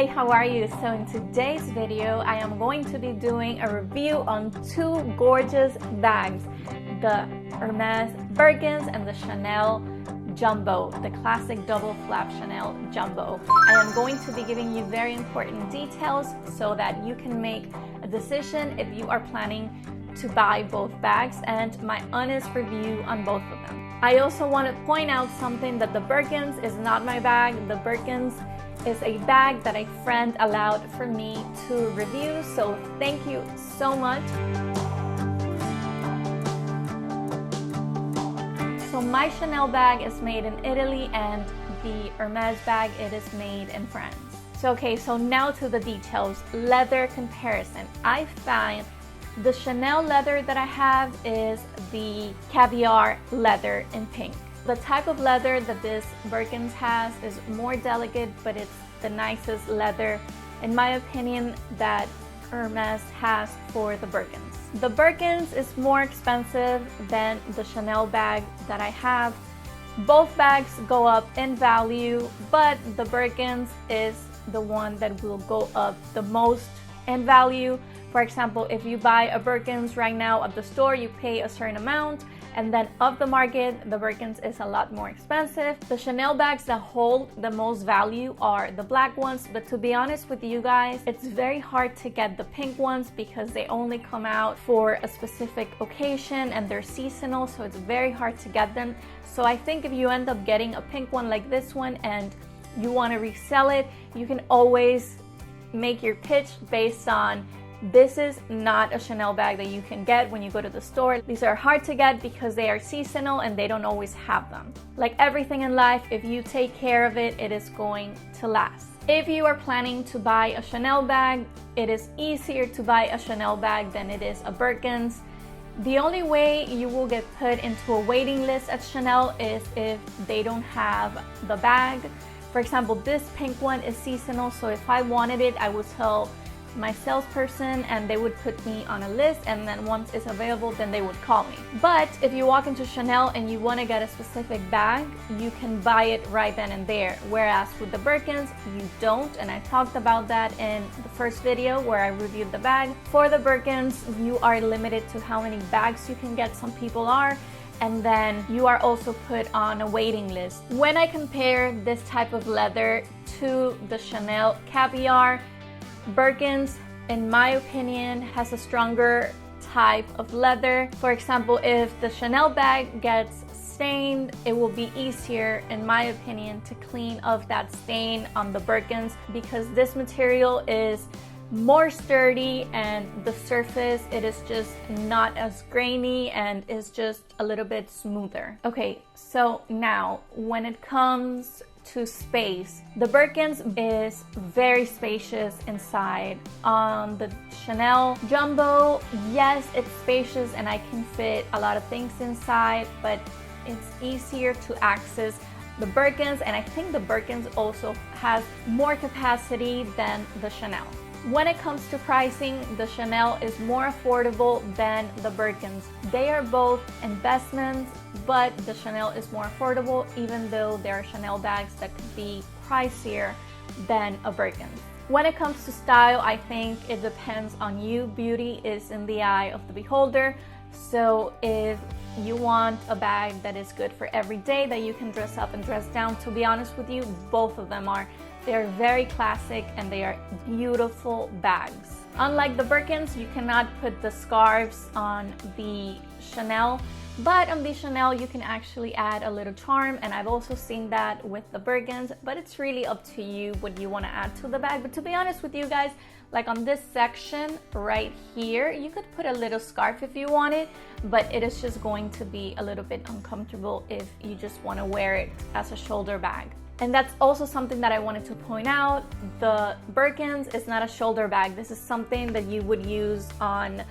Hey, how are you? So in today's video, I am going to be doing a review on two gorgeous bags, the Hermes Birkins and the Chanel Jumbo, the classic double flap Chanel Jumbo. I am going to be giving you very important details so that you can make a decision if you are planning to buy both bags and my honest review on both of them. I also want to point out something that the Birkins is not my bag. The Birkins is a bag that a friend allowed for me to review, so thank you so much. So my Chanel bag is made in Italy and the Hermes bag, it is made in France. So now to the details. Leather comparison. I find the Chanel leather that I have is the caviar leather in pink. The type of leather that this Birkins has is more delicate, but it's the nicest leather, in my opinion, that Hermes has for the Birkins. The Birkins is more expensive than the Chanel bag that I have. Both bags go up in value, but the Birkins is the one that will go up the most in value. For example, if you buy a Birkins right now at the store, you pay a certain amount, and then off the market, the Birkins is a lot more expensive. The Chanel bags that hold the most value are the black ones, but to be honest with you guys, it's very hard to get the pink ones because they only come out for a specific occasion and they're seasonal, so it's very hard to get them. So I think if you end up getting a pink one like this one and you want to resell it, you can always make your pitch based on this is not a Chanel bag that you can get when you go to the store. These are hard to get because they are seasonal and they don't always have them. Like everything in life, if you take care of it, it is going to last. If you are planning to buy a Chanel bag, it is easier to buy a Chanel bag than it is a Birkins. The only way you will get put into a waiting list at Chanel is if they don't have the bag. For example, this pink one is seasonal, so if I wanted it, I would tell my salesperson and they would put me on a list, and then once it's available, then they would call me. But if you walk into Chanel and you want to get a specific bag, you can buy it right then and there, whereas with the Birkins you don't, and I talked about that in the first video where I reviewed the bag. For the Birkins, you are limited to how many bags you can get. Some people are, and then you are also put on a waiting list. When I compare this type of leather to the Chanel caviar, Birkins, in my opinion, has a stronger type of leather. For example, if the Chanel bag gets stained, it will be easier, in my opinion, to clean off that stain on the Birkins because this material is more sturdy and the surface, it is just not as grainy and is just a little bit smoother. Okay, so now when it comes to space, the Birkins is very spacious inside. On the Chanel Jumbo, yes, it's spacious and I can fit a lot of things inside, but it's easier to access the Birkins, and I think the Birkins also has more capacity than the Chanel. When it comes to pricing, the Chanel is more affordable than the Birkins. They are both investments, but the Chanel is more affordable, even though there are Chanel bags that could be pricier than a Birkins. When it comes to style, I think it depends on you. Beauty is in the eye of the beholder. So if you want a bag that is good for every day, that you can dress up and dress down, to be honest with you, both of them are. They're very classic and they are beautiful bags. Unlike the Birkins, you cannot put the scarves on the Chanel, but on the Chanel you can actually add a little charm, and I've also seen that with the Birkins, but it's really up to you what you want to add to the bag. But to be honest with you guys, like on this section right here, you could put a little scarf if you wanted, but it is just going to be a little bit uncomfortable if you just want to wear it as a shoulder bag. And that's also something that I wanted to point out. The Birkins is not a shoulder bag. This is something that you would use on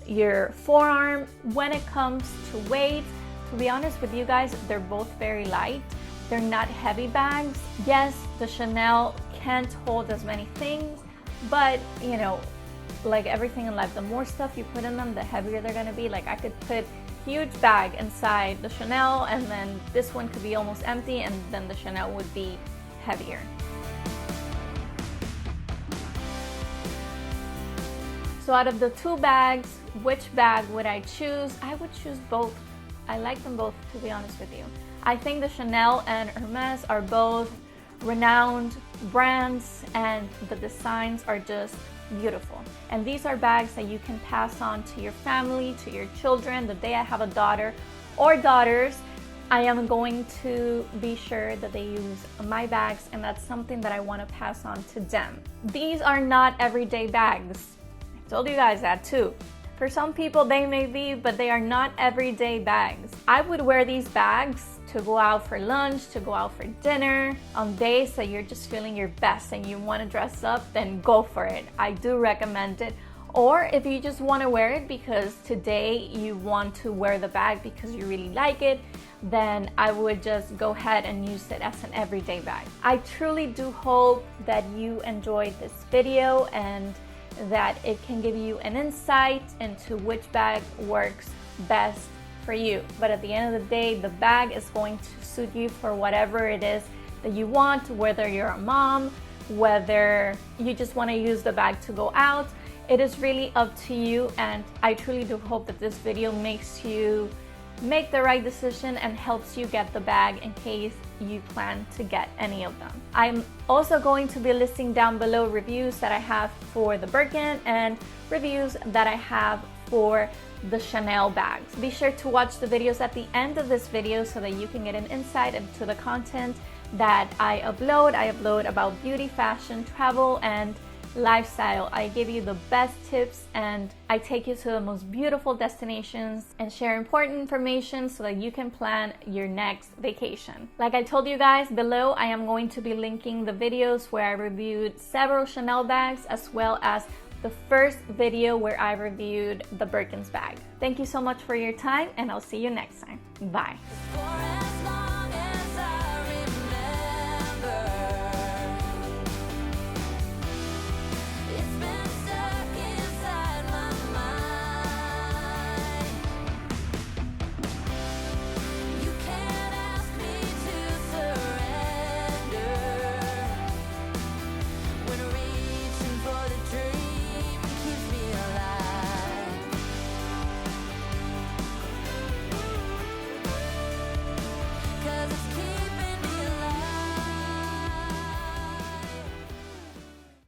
your forearm. When it comes to weight, to be honest with you guys, they're both very light. They're not heavy bags. Yes, the Chanel can't hold as many things, but you know, like everything in life, the more stuff you put in them, the heavier they're gonna be. Like I could put huge bag inside the Chanel, and then this one could be almost empty, and then the Chanel would be heavier. So out of the two bags, which bag would I choose? I would choose both. I like them both, to be honest with you. I think the Chanel and Hermes are both renowned brands and the designs are just beautiful. And these are bags that you can pass on to your family, to your children. The day I have a daughter or daughters, I am going to be sure that they use my bags, and that's something that I want to pass on to them. These are not everyday bags. I told you guys that too. For some people they may be, but they are not everyday bags. I would wear these bags to go out for lunch, to go out for dinner. On days that you're just feeling your best and you want to dress up, then go for it. I do recommend it. Or if you just want to wear it because today you want to wear the bag because you really like it, then I would just go ahead and use it as an everyday bag. I truly do hope that you enjoyed this video and that it can give you an insight into which bag works best for you. But at the end of the day, the bag is going to suit you for whatever it is that you want, whether you're a mom, whether you just want to use the bag to go out. It is really up to you, and I truly do hope that this video makes you make the right decision and helps you get the bag in case you plan to get any of them. I'm also going to be listing down below reviews that I have for the Birkin and reviews that I have for the Chanel bags. Be sure to watch the videos at the end of this video so that you can get an insight into the content that I upload. I upload about beauty, fashion, travel, and lifestyle. I give you the best tips and I take you to the most beautiful destinations and share important information so that you can plan your next vacation. Like I told you guys, below I am going to be linking the videos where I reviewed several Chanel bags, as well as the first video where I reviewed the Birkins bag. Thank you so much for your time, and I'll see you next time. Bye.